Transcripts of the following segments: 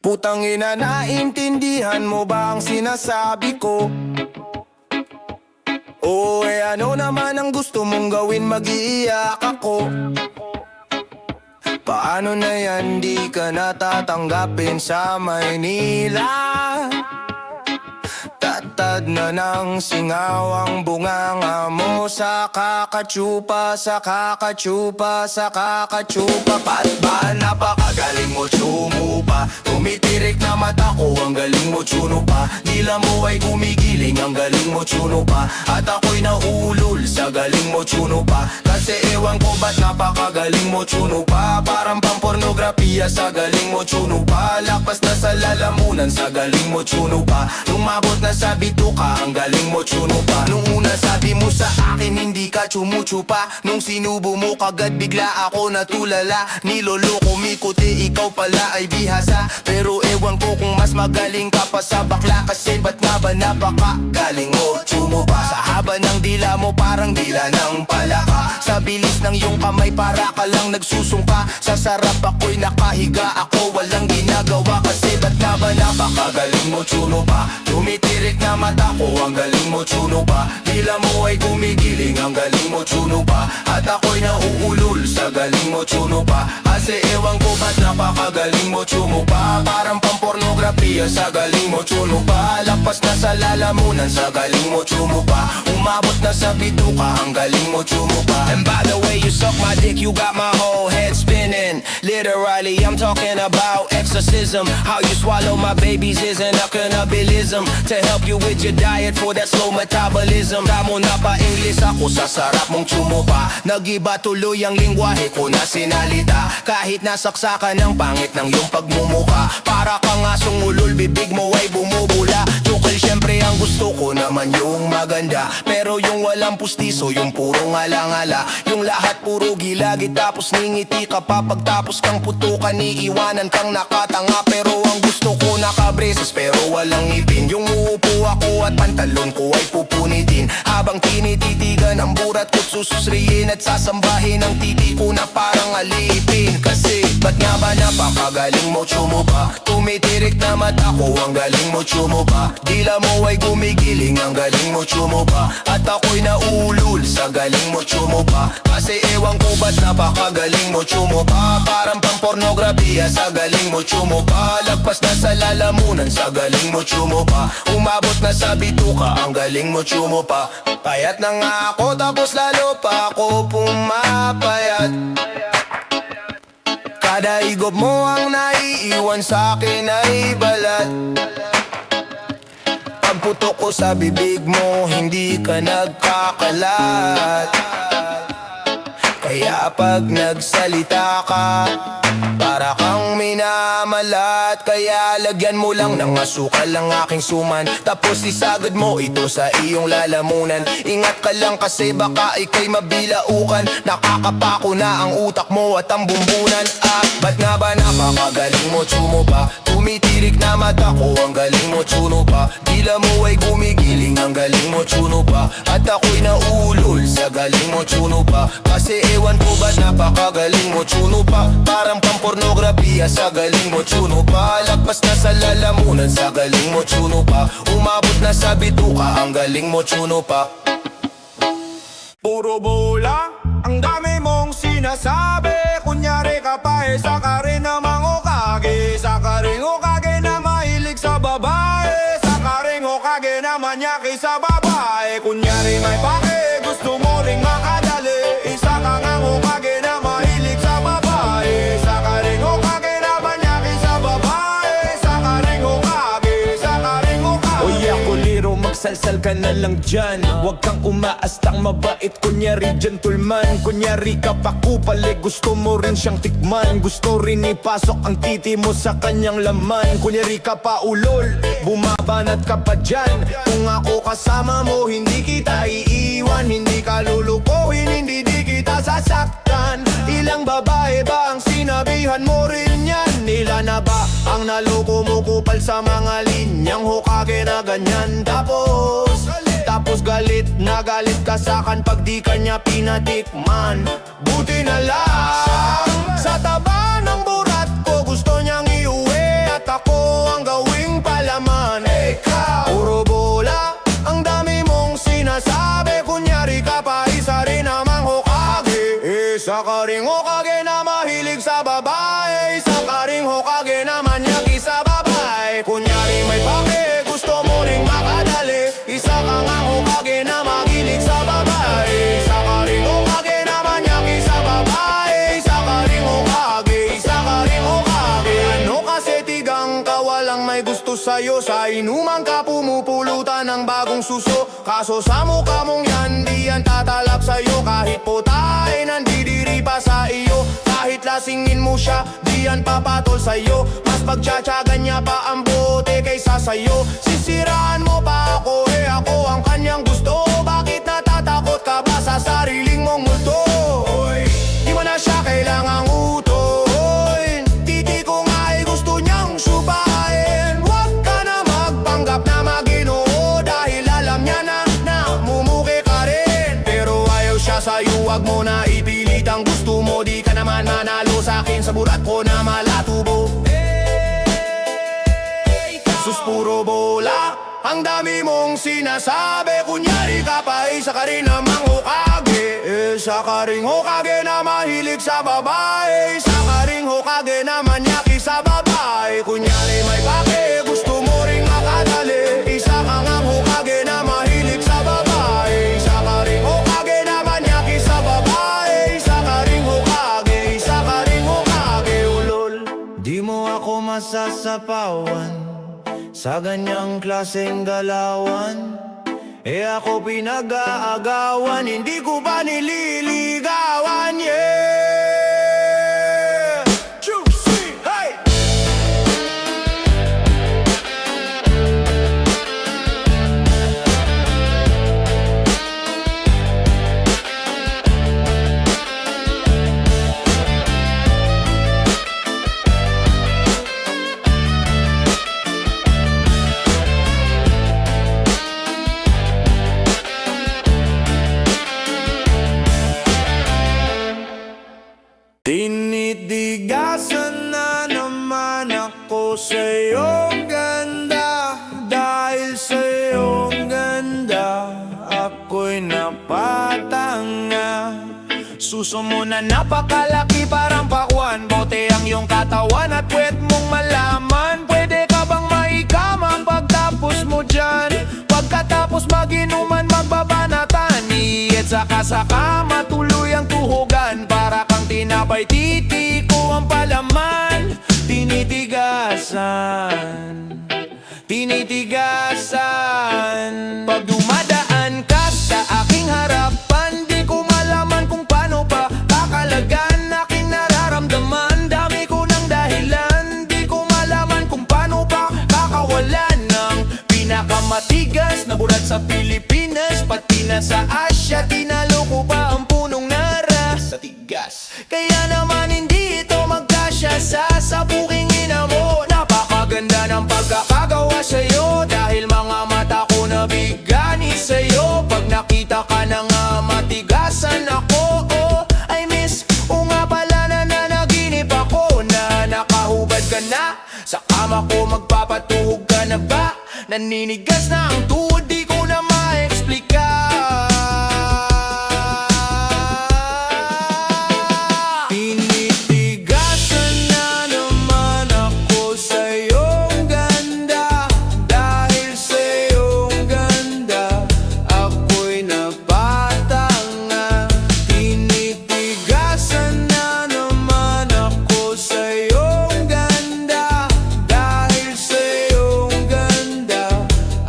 Putang ina, naintindihan mo ba ang sinasabi ko? Oo, ano naman ang gusto mong gawin, mag-iiyak ako. Paano na yan, di ka natatanggapin sa Maynila? Tatad na ng singaw ang bunganga mo sa kakatsupa, sa kakatsupa, sa kakatsupa. Ba't ba napakagaling mo tsumupa? Tumitirik na mata ko, ang galing mo tsuno pa. Dila mo ay gumigiling, ang galing mo tsuno pa. At ako'y naulol sa galing mo tsuno pa. Kasi ewan ko ba't napakagaling mo tsuno pa. Parang pampornografiya sa galing mo tsuno pa. Lapas na sa lalamunan sa galing mo tsuno pa. Lumabot na sa bituka, ang galing mo tsuno pa. Nung una sabi mo sa akin hindi ka tsumutsupa. Nung sinubo mo kagad bigla ako natulala. Niloloko mikuti, ikaw pala ay bihasa. Pero ewan ko kung mas magaling ka pa sa bakla. Kasi ba't nga ba napakagaling mo tsumupa? Sa haba ng dila mo parang dila ng palaka. Sa bilis ng iyong kamay para ka lang nagsusungka. Sa sarap ako'y nakahiga, ako walang ginagawa. Kasi ba't nga ba napakagaling mo tsumupa? Tumitirik na mata ko, ang galing mo tsuno pa. Dila mo ay gumigiling, ang galing mo tsuno pa. At ako'y nauulol sa galing mo tsuno pa. Kasi ewan ko ba't napakagaling mo tsuno pa. Parang pampornografiya sa galing mo tsuno pa. Lapas na sa lalamunan sa galing mo tsuno pa. Umabot na sa bituka, ang galing mo tsuno pa. And by the way you suck my dick, you got my whole head spinning. Literally I'm talking about exorcism. How you swallow my babies isn't a cannibalism. To help you with your diet for that slow metabolism. Tamo na pa English ako, sa sarap mong tsumupa. Nag-iba tuloy ang lingwahe ko na sinalita. Kahit nasaksakan ng pangit ng iyong pagmumuka. Para kang asong ulol, bibig mo ay bumubula. Tsukal syempre ang gusto ko naman yung maganda. Pero yung walang pustiso, yung puro ngala-ngala. Yung lahat puro gilagi tapos ningiti ka pa. Pagtapos kang putukan, iiwanan kang nakatanga. Pero ang gusto ko nakabraces pero walang ipin. Yung uupo ako at pantalon ko ay pupunitin. Habang tinititigan ang burat ko't sususriin. At sasambahin ang titi ko na parang alipin. Kasi ba't nga ba napakagaling mo tsumupa? Tumitirik na mata ko, ang galing mo tsumupa. Dila mo ay gumigiling, ang galing mo tsumupa. At ako'y naulol sa galing mo tsumupa. Kasi ewan ko ba't napakagaling mo tsumupa. Parang pampornografiya sa galing mo tsumupa. Lagpas na sa lalamunan sa galing mo tsumupa. Umabot na sa bituka, ang galing mo tsumupa. Payat na nga ako tapos lalo pa ako pumapayat. Kada igop mo ang naiiwan sa'kin ay balat. Pagputok ko sa bibig mo, hindi ka nagkakalat. Kaya pag nagsalita ka, para kang minamalat. Kaya lagyan mo lang ng asukal ang aking suman. Tapos isagad mo ito sa iyong lalamunan. Ingat ka lang kasi baka ika'y mabilaukan. Nakakapako na ang utak mo at ang bumbunan. Ba't nga ba napakagaling mo tsumupa? Tumitirik na mata ko, ang galing mo tsuno pa. Dila mo ay gumigiling, ang galing mo tsuno pa. At ako'y naulol sa galing mo tsuno pa. Kasi ewan ko ba't napakagaling mo tsuno pa. Parang pampornografiya sa galing mo tsuno pa. Lagpas na sa lalamunan sa galing mo tsuno pa. Umabot na sa bituka, ang galing mo tsuno pa. Puro bola, ang dami mong sinasabi. Kunyari ka pa sa ka rin namang ukage. Sa ka rin ukage na mahilig sa babae. Sa ka rin ukage na manyaki sa babae. Kunyari may pake, gusto mo ring makadali. Isa ka ngang ukage na mahilig sa babae. Sa ka rin ukage na manyaki sa babae. Sa ka rin ukage, sa ka rin ukage. Oy ako liro, magsalsal ka na lang dyan. Huwag kang umaastang mabait, kunyari gentleman. Kunyari ka pa kupal, gusto mo rin siyang tikman. Gusto rin ipasok ang titi mo sa kanyang laman. Kunyari ka pa ulol, bumabanat ka pa dyan. Kung ako kasama mo, hindi kita iiwan. Hindi ka lulukuhin, hindi di kita sasaktan. Ilang babae ba ang sinabihan mo rin yan? Nila na ba ang naloko mo kupal sa mga linyang hukage na ganyan? Tapos galit na galit ka sa'kin pag di kanya pinatikman. Buti na lang sa taba ng burat ko, gusto niyang iuwi. At ako ang gawing palaman. Ikaw, puro bola, ang dami mong sinasabi. Kunyari ka pa, isa rin namang Hokage. Isa ka ring Hokage na mahilig sa babae. Isa ka ring Hokage na manyaki sa babae. Kunyari may pake, gusto mo ring makadali. Isa ka nga Hokage na mahilig sa babae. Isa ka ring Hokage na manyaki sa babae. Isa ka ring Hokage, isa ka ring Hokage. Ano kasi tigang ka, walang may gusto sa'yo. Sa inuman ka pumupulutan ng bagong suso. Kaso sa mukha mong yan, di yan tatalab sa'yo. Kahit puta ay nandidiri pa sa iyo. Kahit lasingin mo siya, di yan papatol sa'yo. Mas pagtsatsagan niya pa ang bote kaysa sa'yo. Sisiraan mo pa ako, ako ang kanyang gusto. Bakit natatakot ka ba sa sariling mong multo? Di mo na siya kailangang utoin. Titi ko nga ay gusto niyang subahin. Huwag ka na magpanggap na Maginoo, dahil alam niya na mumuki ka rin. Pero ayaw siya sa'yo, huwag mo na ipilit ang gusto mo. Di ka naman manalo sa'kin sa burat ko na malatubo. Sus, puro bola, ang dami mong sinasabi. Kunyari ka pa, isa ka rin namang Hokage. Isa ka ring Hokage na mahilig sa babae. Isa ka ring Hokage na manyaki sa babae. Kunyari may pake, gusto mo ring makadali. Isa ka nga Hokage na mahilig sa babae. Isa ka ring Hokage na manyaki sa babae. Isa ka ring Hokage, isa ka ring Hokage, ulol. Di mo ako masasapawan sa ganyang klaseng galawan. Ako pinag-aagawan, hindi ko ba nililigawan, yeah! Juicy, hey! Tinitigasan na naman ako sa iyong ganda. Dahil sa iyong ganda, ako'y napatanga. Suso mo na napakalaki, parang pakwan. Bote ang iyong katawan at puwet mong malaman. Pwede ka bang maikamang pagtapos mo dyan? Pagkatapos maginuman, magbabanatan. Iit saka matuloy ang tuhugan. Para kang tinapay, titi ko ang palaman. Tinitigasan, tinitigasan. Pag dumadaan ka sa aking harapan, di ko malaman kung paano pa kakalagan aking nararamdaman. Dami ko ng dahilan, di ko malaman kung paano pa kakawalan ng pinakamatigas na burat sa Pilipinas. Pati na sa Asya, tinalo ko pa ang punong nara sa tigas. Kaya naman hindi ito magkasya sa sabuking ina mo. Napakaganda ng pagkakagawa sa'yo, dahil mga mata ko nabigani sa'yo. Pag nakita ka na nga matigasan ako, I miss, o nga pala na nanaginip ako na nakahubad ka na sa kama ko. Magpapatuhog ka na ba? Naninigas na ang tuhod, di ko na ma-explika. Tinitigasan na naman ako sa iyong ganda. Dahil sa iyong ganda, ako'y napatanga. Tinitigasan na naman ako sa iyong ganda. Dahil sa iyong ganda,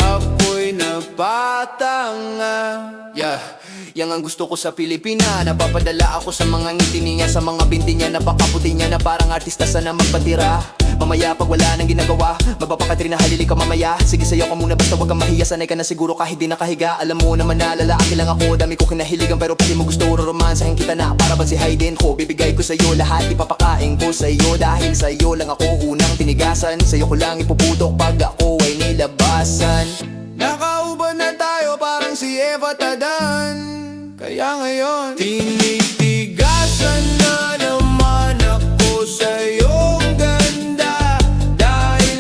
ako'y napatanga. Yeah, yan ang gusto ko sa Pilipina. Napapadala ako sa mga ngiti niya, sa mga binti niya. Napakaputi niya na parang artista, sana magpatira. Mamaya pag wala nang ginagawa, mapapakatri na halili ka mamaya. Sige sayo ka muna, basta wag kang mahiya. Sanay ka na siguro kahit di nakahiga. Alam mo naman na lalaki lang ako, dami ko kinahiligan. Pero pili mo gusto, romansahin kita na para bang si Hayden ko. Bibigay ko sa'yo lahat, ipapakain ko sa'yo. Dahil sa'yo lang ako unang tinigasan. Sa'yo ko lang ipuputok pag ako ay nilabasan. Nakaubad na tayo parang si Eva Tadan. Kaya ngayon, tinitigasan na naman ako sa iyong ganda. Dahil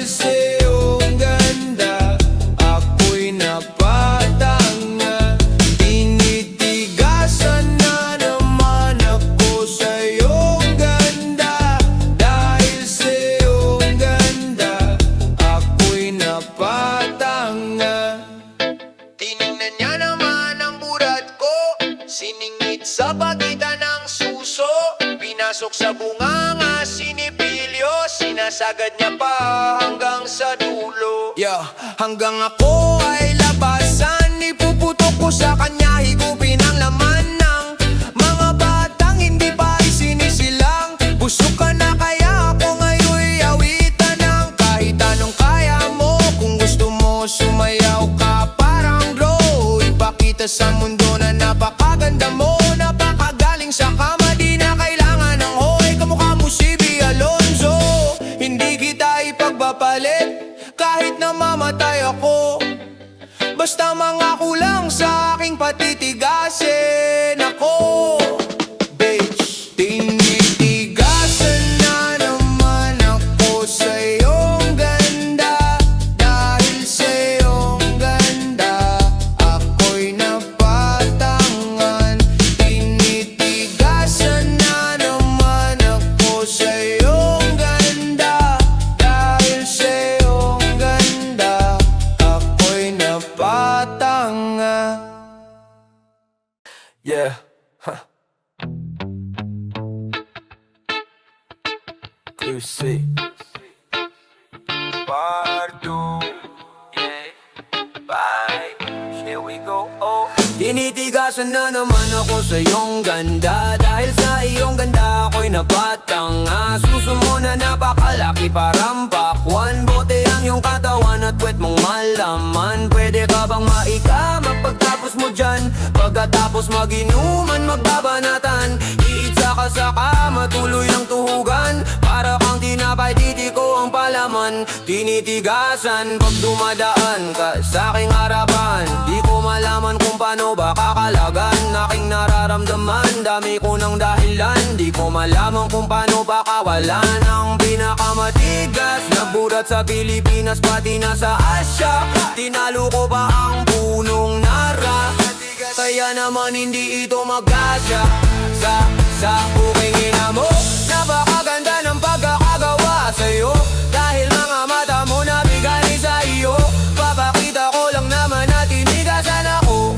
sinasagad niya pa hanggang sa dulo. Yeah, hanggang ako ay labasan, ipuputok ko sa kanya, higupin ang laman ng mga batang hindi pa isinisilang. Busog ka na kaya ako ngayon'y awitan ng kahit anong kaya mo. Kung gusto mo sumayaw ka parang glow, ipakita sa mundo na napakaganda mo, napakagaling sa kama, di na kailangan ng hoy. Kamukha mo si B. Alonzo, hindi kita ipagpapalit kahit na mamatay ako. Basta mangako lang sa aking patitigasin ako. Bitch, tinitigasan na naman ako sa iyong ganda. Dahil sa iyong ganda, ako'y napatangan. Tinitigasan na naman ako sa iyong ganda. Dahil sa iyong ganda, ako'y napatangan. Yeah, Cruise Pardo. Yeah, bye. Here we go. Oh. Tinitigasan na naman ako sa iyong ganda. Dahil sa iyong ganda ako'y napatanga. Suso mo na napakalaki parang pakwan. Bote ang iyong katawan at puwet mong malaman. Pwede ka bang maikama pagtapos mo dyan? Pagkatapos mag-inuman, magbabanatan. Iitsa ka sa kama, tuloy ng tuhugan. Para kang tinapay, titiko ang palaman. Tinitigasan pag dumadaan ka sa aking harapan. Di ko malaman kung paano ba kakalagan aking nararamdaman. Dami ko ng dahilan, di ko malaman kung paano ba kawalan ang pinakamatigas na burat sa Pilipinas, pati na sa Asya. Tinalo ko pa ang punong nara, kaya naman hindi ito magkasya sa buking ina mo. Napakaganda ng pagkakagawa sa'yo, dahil mga mata mo nabigay sa iyo. Papakita ko lang naman na tinigasan ako.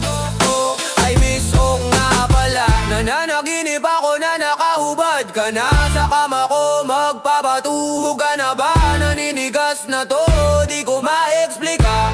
Oh, I miss nga pala, nananaginip ako na nakahubad ka na sa kama ko. Magpapatuhog ka na ba? Naninigas na to, di ko ma-explika.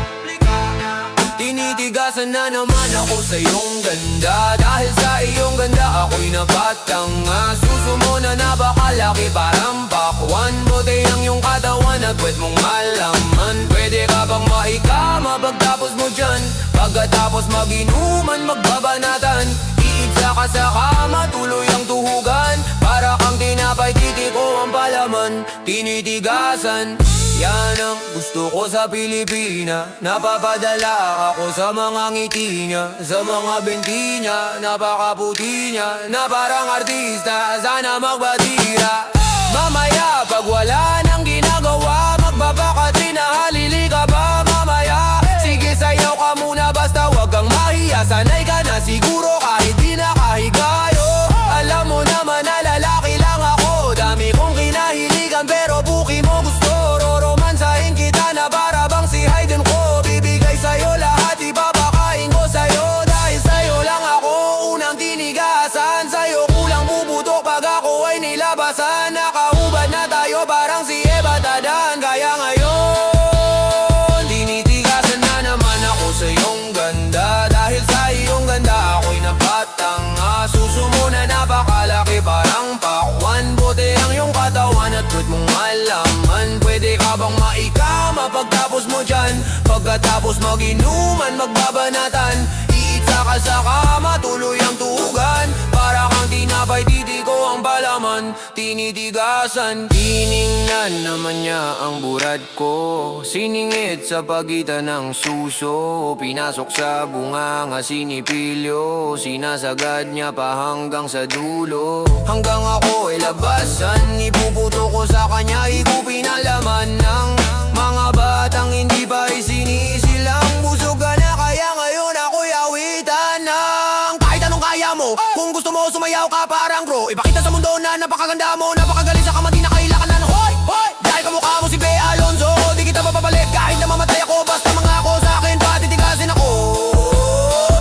Tinitigasan na naman ako sa iyong ganda. Dahil sa iyong ganda ako'y napatanga. Suso mo na napakalaki parang pakwan. Bote ang iyong katawan at puwet mong malaman. Pwede ka bang maikama pagtapos mo dyan? Pagkatapos mag-inuman, magbabanatan. Iitsa ka sa kama, tuloy ang tuhugan. Para kang tinapay, titiko ang palaman. Tinitigasan, yan ang gusto ko sa Pilipina. Napapadala ako sa mga ngiti niya, sa mga binti niya. Napakaputi niya, na parang artista. Sana magbatira. Mamaya pag wala nang ginagawa, magbabakatrina, halili ka ba mamaya? Sige sayaw ka muna basta wag kang mahiya. Sanay ka na siguro kahit di nakahigayo. Alam mo naman na lalaki lang ako. Dami kong kinahiligan pero buki mo gusto. Roromansahin kita na para bang si Hayden ko. Bibigay sa'yo lahat, ipapakain ko sa'yo. Dahil sa'yo lang ako unang tinigasan. Sa'yo kulang bubutok pag ako ay nilabasan. Nakahubad na tayo parang si Eva Tadan. Kaya ngayon tinitigasan na naman ako sa iyong ganda. Dahil sa iyong ganda ako'y napatanga. Suso mo na napakalaki parang pakwan. Bote ang iyong katawan at puwet mong malaman. Pwede ka bang maikama pagtapos mo dyan? Pagkatapos mag-inuman, magbabanatan. Iitsa ka sa kama, tuloy ang tuhugan. Para kang tinapay, titiko ang palaman. Tinitigasan, tiningnan naman niya ang burad ko. Siningit sa pagitan ng suso. Pinasok sa bunganga, sinipilyo. Sinasagad niya pa hanggang sa dulo. Hanggang ako ay labasan, ipuputo ko sa kanya, higupin ang laman ng mga batang hindi pa isinisilang. Busog ka na kaya ngayon ako'y awitan ng kahit anong kaya mo. Kung gusto mo sumayaw ka parang bro, ipakita sa mundo na napakaganda mo. Napakagaling sa kama, di na kailangan ng hoy, hoy. Dahil kamukha mo si B. Alonzo, di kita mapapalit kahit na mamatay ako. Basta mangako sa akin, patitigasin ako.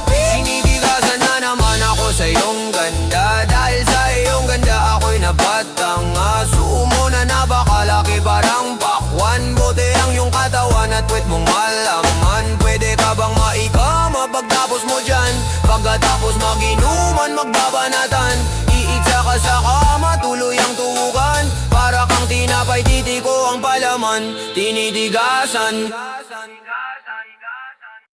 Tinitigasan na naman ako sa iyong ganda. Dahil sa iyong ganda ako'y napatanga. Sumo na napakalaki parang Tapos mag-inuman, magbabanatan, iitsa ka sa kama, tuloy ang tuhukan. Para kang tinapay, titiko ang palaman, tinitigasan.